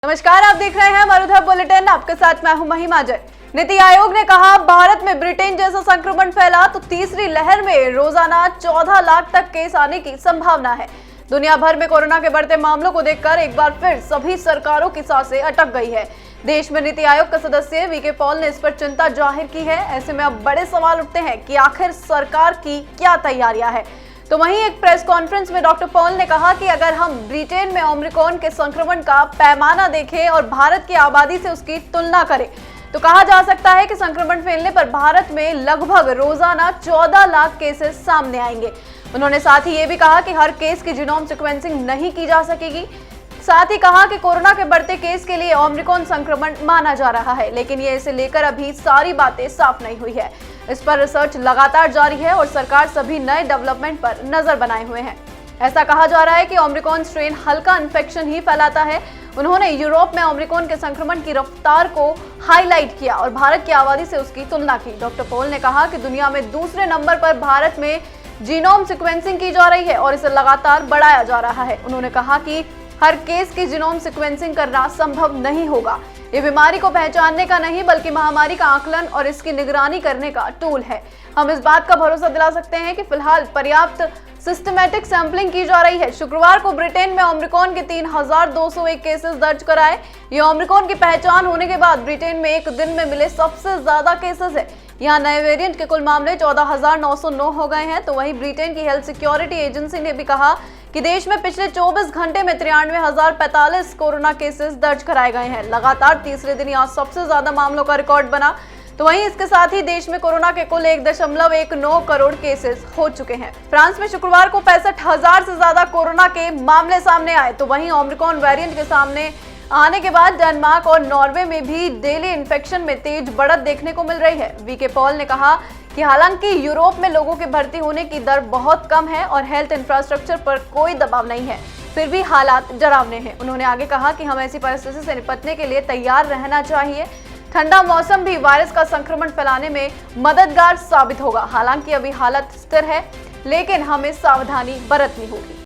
नमस्कार, आप देख रहे हैं मरुधर बुलेटिन। आपके साथ मैं हूं महिमा जय। नीति आयोग ने कहा, भारत में ब्रिटेन जैसा संक्रमण फैला तो तीसरी लहर में रोजाना 14 लाख तक केस आने की संभावना है। दुनिया भर में कोरोना के बढ़ते मामलों को देखकर एक बार फिर सभी सरकारों की सांसें अटक गई है। देश में नीति आयोग का सदस्य वीके पॉल ने इस पर चिंता जाहिर की है। ऐसे में अब बड़े सवाल उठते हैं कि आखिर सरकार की क्या तैयारियां हैं। तो वहीं एक प्रेस कॉन्फ्रेंस में डॉक्टर पॉल ने कहा कि अगर हम ब्रिटेन में ओमिक्रॉन के संक्रमण का पैमाना देखें और भारत की आबादी से उसकी तुलना करें तो कहा जा सकता है कि संक्रमण फैलने पर भारत में लगभग रोजाना 14 लाख केसेस सामने आएंगे। उन्होंने साथ ही ये भी कहा कि हर केस की जीनोम सीक्वेंसिंग नहीं की जा सकेगी। साथ ही कहा कि कोरोना के बढ़ते केस के लिए ओमिक्रॉन संक्रमण माना जा रहा है, लेकिन ये इसे लेकर अभी सारी बातें साफ नहीं हुई है। इस पर रिसर्च लगातार जारी है और सरकार सभी नए डेवलपमेंट पर नजर बनाए हुए है। ऐसा कहा जा रहा है कि ओमिक्रॉन स्ट्रेन हल्का इन्फेक्शन ही फैलाता है। उन्होंने यूरोप में ओमिक्रॉन के संक्रमण की रफ्तार को हाईलाइट किया और भारत की आबादी से उसकी तुलना की। डॉक्टर पॉल ने कहा कि दुनिया में दूसरे नंबर पर भारत में जीनोम सीक्वेंसिंग की जा रही है और इसे लगातार बढ़ाया जा रहा है। उन्होंने कहा कि हर केस की जीनोम सीक्वेंसिंग करना संभव नहीं होगा। ये बीमारी को पहचानने का नहीं बल्कि महामारी का आकलन और इसकी निगरानी करने का टूल है। हम इस बात का भरोसा दिला सकते हैं कि फिलहाल पर्याप्त सिस्टमैटिक सैंपलिंग की जा रही है। शुक्रवार को ब्रिटेन में ओमिक्रॉन के 3201 केसेस दर्ज कराए। ये ओमिक्रॉन की पहचान होने के बाद ब्रिटेन में एक दिन में मिले सबसे ज्यादा केसेस है। यहाँ नए वेरिएंट के कुल मामले 14,909 हो गए हैं। तो वहीं ब्रिटेन की हेल्थ सिक्योरिटी एजेंसी ने भी कहा कि देश में पिछले 24 घंटे में 93,045 कोरोना केसेस दर्ज कराए गए हैं। लगातार तीसरे दिन यहाँ सबसे ज्यादा मामलों का रिकॉर्ड बना। तो वहीं इसके साथ ही देश में कोरोना के कुल 1.19 करोड़ केसेस हो चुके हैं। फ्रांस में शुक्रवार को 65,000 से ज्यादा कोरोना के मामले सामने आए। तो वहीं ओमिक्रॉन वेरिएंट के सामने आने के बाद डेनमार्क और नॉर्वे में भी डेली इन्फेक्शन में तेज बढ़त देखने को मिल रही है। वीके पॉल ने कहा कि हालांकि यूरोप में लोगों के भर्ती होने की दर बहुत कम है और हेल्थ इंफ्रास्ट्रक्चर पर कोई दबाव नहीं है, फिर भी हालात डरावने हैं। उन्होंने आगे कहा कि हम ऐसी परिस्थिति से निपटने के लिए तैयार रहना चाहिए। ठंडा मौसम भी वायरस का संक्रमण फैलाने में मददगार साबित होगा। हालांकि अभी हालत स्थिर है, लेकिन हमें सावधानी बरतनी होगी।